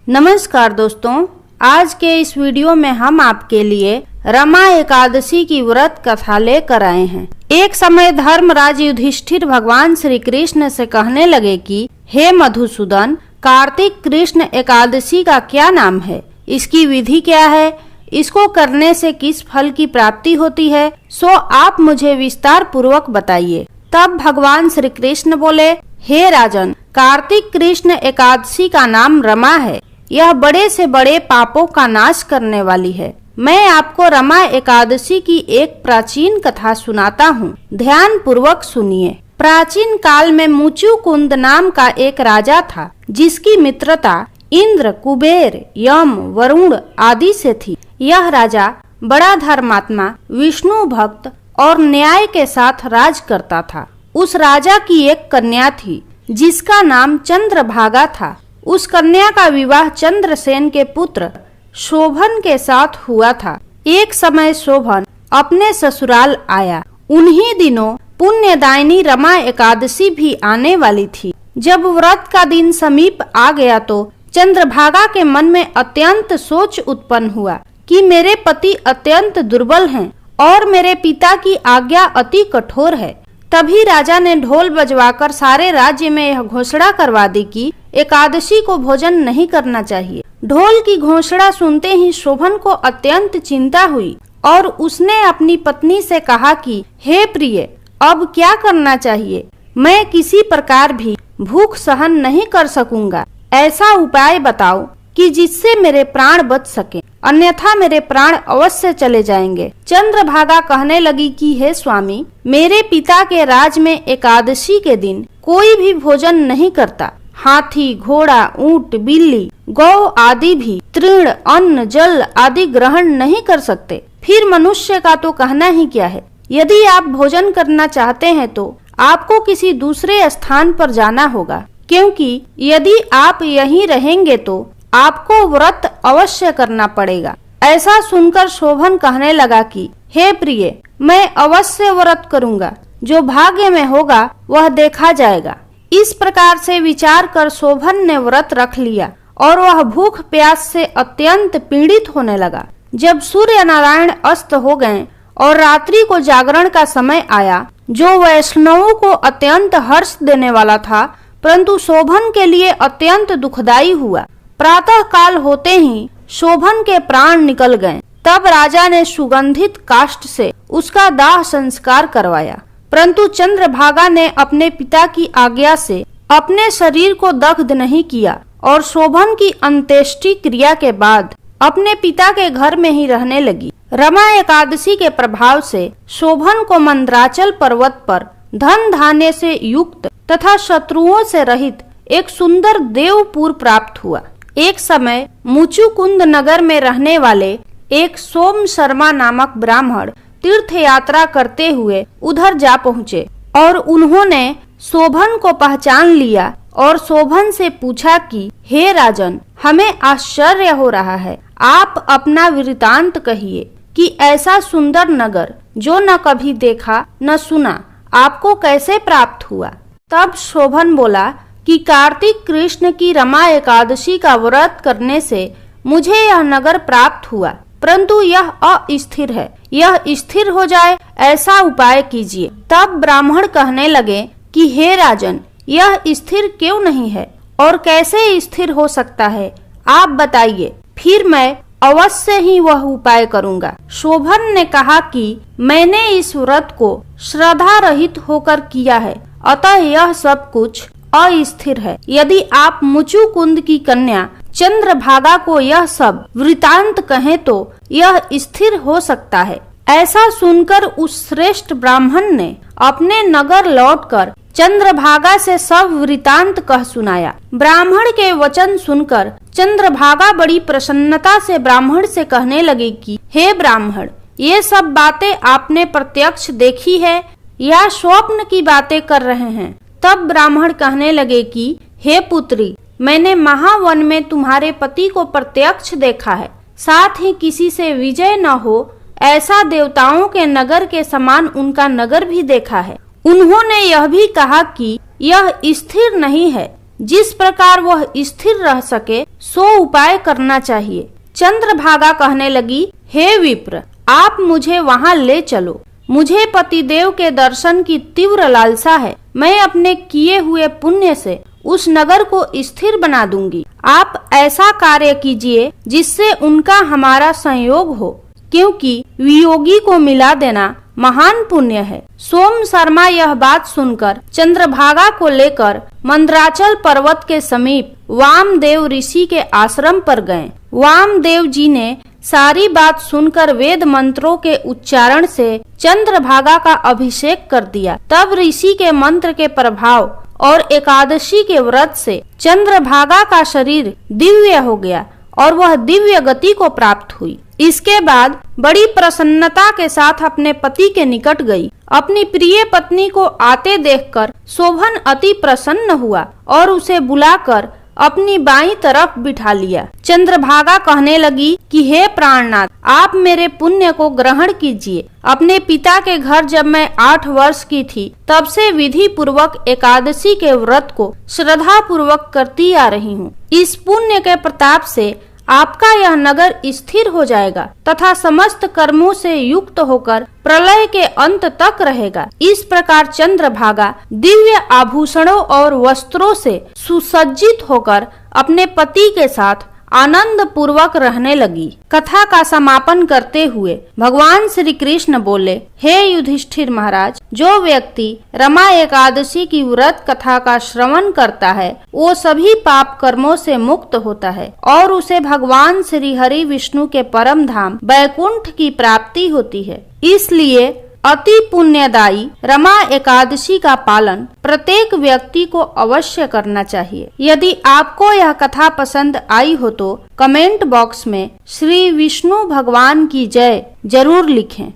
नमस्कार दोस्तों, आज के इस वीडियो में हम आपके लिए रमा एकादशी की व्रत कथा लेकर आए हैं। एक समय धर्मराज युधिष्ठिर भगवान श्री कृष्ण से कहने लगे कि हे मधुसूदन, कार्तिक कृष्ण एकादशी का क्या नाम है, इसकी विधि क्या है, इसको करने से किस फल की प्राप्ति होती है, सो आप मुझे विस्तार पूर्वक बताइए। तब भगवान श्री कृष्ण बोले, हे राजन, कार्तिक कृष्ण एकादशी का नाम रमा है। यह बड़े से बड़े पापों का नाश करने वाली है। मैं आपको रमा एकादशी की एक प्राचीन कथा सुनाता हूँ, ध्यान पूर्वक सुनिए। प्राचीन काल में मुचुकुंद नाम का एक राजा था, जिसकी मित्रता इंद्र, कुबेर, यम, वरुण आदि से थी। यह राजा बड़ा धर्मात्मा, विष्णु भक्त और न्याय के साथ राज करता था। उस राजा की एक कन्या थी, जिसका नाम चंद्रभागा था। उस कन्या का विवाह चंद्रसेन के पुत्र शोभन के साथ हुआ था। एक समय शोभन अपने ससुराल आया। उन्हीं दिनों पुण्यदायिनी रमा एकादशी भी आने वाली थी। जब व्रत का दिन समीप आ गया तो चंद्रभागा के मन में अत्यंत सोच उत्पन्न हुआ कि मेरे पति अत्यंत दुर्बल हैं और मेरे पिता की आज्ञा अति कठोर है। तभी राजा ने ढोल बजवाकर सारे राज्य में यह घोषणा करवा दी कि एकादशी को भोजन नहीं करना चाहिए। ढोल की घोषणा सुनते ही शोभन को अत्यंत चिंता हुई और उसने अपनी पत्नी से कहा कि हे प्रिय, अब क्या करना चाहिए? मैं किसी प्रकार भी भूख सहन नहीं कर सकूंगा। ऐसा उपाय बताओ कि जिससे मेरे प्राण बच सके, अन्यथा मेरे प्राण अवश्य चले जाएंगे। चंद्रभागा कहने लगी कि हे स्वामी, मेरे पिता के राज में एकादशी के दिन कोई भी भोजन नहीं करता। हाथी, घोड़ा, ऊंट, बिल्ली, गौ आदि भी तृण, अन्न, जल आदि ग्रहण नहीं कर सकते। फिर मनुष्य का तो कहना ही क्या है। यदि आप भोजन करना चाहते हैं तो आपको किसी दूसरे स्थान पर जाना होगा, क्योंकि यदि आप यहीं रहेंगे तो आपको व्रत अवश्य करना पड़ेगा। ऐसा सुनकर शोभन कहने लगा कि हे प्रिय, मैं अवश्य व्रत करूंगा। जो भाग्य में होगा वह देखा जाएगा। इस प्रकार से विचार कर शोभन ने व्रत रख लिया और वह भूख प्यास से अत्यंत पीड़ित होने लगा। जब सूर्य नारायण अस्त हो गए और रात्रि को जागरण का समय आया, जो वैष्णवों को अत्यंत हर्ष देने वाला था, परंतु शोभन के लिए अत्यंत दुखदायी हुआ। प्रातः काल होते ही शोभन के प्राण निकल गए। तब राजा ने सुगंधित काष्ठ से उसका दाह संस्कार करवाया, परंतु चंद्रभागा ने अपने पिता की आज्ञा से अपने शरीर को दग्ध नहीं किया और शोभन की अंत्येष्टि क्रिया के बाद अपने पिता के घर में ही रहने लगी। रमा एकादशी के प्रभाव से शोभन को मंदराचल पर्वत पर धन धान्य से युक्त तथा शत्रुओं से रहित एक सुंदर देवपुर प्राप्त हुआ। एक समय मुचुकुंद नगर में रहने वाले एक सोम शर्मा नामक ब्राह्मण तीर्थ यात्रा करते हुए उधर जा पहुँचे और उन्होंने शोभन को पहचान लिया और शोभन से पूछा कि हे राजन, हमें आश्चर्य हो रहा है, आप अपना वृतांत कहिए कि ऐसा सुंदर नगर जो न कभी देखा न सुना, आपको कैसे प्राप्त हुआ? तब शोभन बोला कि कार्तिक कृष्ण की रमा एकादशी का व्रत करने से मुझे यह नगर प्राप्त हुआ, परंतु यह अस्थिर है। यह स्थिर हो जाए ऐसा उपाय कीजिए। तब ब्राह्मण कहने लगे कि हे राजन, यह स्थिर क्यों नहीं है और कैसे स्थिर हो सकता है, आप बताइए, फिर मैं अवश्य ही वह उपाय करूंगा। शोभन ने कहा कि मैंने इस व्रत को श्रद्धा रहित होकर किया है, अतः यह सब कुछ अस्थिर है। यदि आप मुचुकुंद की कन्या चंद्रभागा को यह सब वृतांत कहें तो यह स्थिर हो सकता है। ऐसा सुनकर उस श्रेष्ठ ब्राह्मण ने अपने नगर लौटकर चंद्रभागा से सब वृतांत कह सुनाया। ब्राह्मण के वचन सुनकर चंद्रभागा बड़ी प्रसन्नता से ब्राह्मण से कहने लगी कि हे ब्राह्मण, ये सब बातें आपने प्रत्यक्ष देखी है या स्वप्न की बातें कर रहे हैं? तब ब्राह्मण कहने लगे कि हे पुत्री, मैंने महावन में तुम्हारे पति को प्रत्यक्ष देखा है, साथ ही किसी से विजय न हो ऐसा देवताओं के नगर के समान उनका नगर भी देखा है। उन्होंने यह भी कहा कि यह स्थिर नहीं है, जिस प्रकार वह स्थिर रह सके सो उपाय करना चाहिए। चंद्रभागा कहने लगी, हे विप्र, आप मुझे वहाँ ले चलो। मुझे पतिदेव के दर्शन की तीव्र लालसा है। मैं अपने किए हुए पुण्य से उस नगर को स्थिर बना दूंगी। आप ऐसा कार्य कीजिए जिससे उनका हमारा संयोग हो, क्योंकि वियोगी को मिला देना महान पुण्य है। सोम शर्मा यह बात सुनकर चंद्रभागा को लेकर मंदराचल पर्वत के समीप वामदेव ऋषि के आश्रम पर गए। वामदेव जी ने सारी बात सुनकर वेद मंत्रों के उच्चारण से चंद्रभागा का अभिषेक कर दिया। तब ऋषि के मंत्र के प्रभाव और एकादशी के व्रत से चंद्रभागा का शरीर दिव्य हो गया और वह दिव्य गति को प्राप्त हुई। इसके बाद बड़ी प्रसन्नता के साथ अपने पति के निकट गई। अपनी प्रिय पत्नी को आते देखकर शोभन अति प्रसन्न हुआ और उसे बुलाकर अपनी बाईं तरफ बिठा लिया। चंद्रभागा कहने लगी कि हे प्राणनाथ, आप मेरे पुण्य को ग्रहण कीजिए। अपने पिता के घर जब मैं 8 वर्ष की थी तब से विधि पूर्वक एकादशी के व्रत को श्रद्धा पूर्वक करती आ रही हूँ। इस पुण्य के प्रताप से आपका यह नगर स्थिर हो जाएगा तथा समस्त कर्मों से युक्त होकर प्रलय के अंत तक रहेगा। इस प्रकार चंद्रभागा दिव्य आभूषणों और वस्त्रों से सुसज्जित होकर अपने पति के साथ आनंद पूर्वक रहने लगी। कथा का समापन करते हुए भगवान श्री कृष्ण बोले, हे युधिष्ठिर महाराज, जो व्यक्ति रमा एकादशी की व्रत कथा का श्रवण करता है वो सभी पाप कर्मों से मुक्त होता है और उसे भगवान श्री हरि विष्णु के परम धाम वैकुंठ की प्राप्ति होती है। इसलिए अति पुण्यदायी रमा एकादशी का पालन प्रत्येक व्यक्ति को अवश्य करना चाहिए। यदि आपको यह कथा पसंद आई हो तो कमेंट बॉक्स में श्री विष्णु भगवान की जय जरूर लिखें।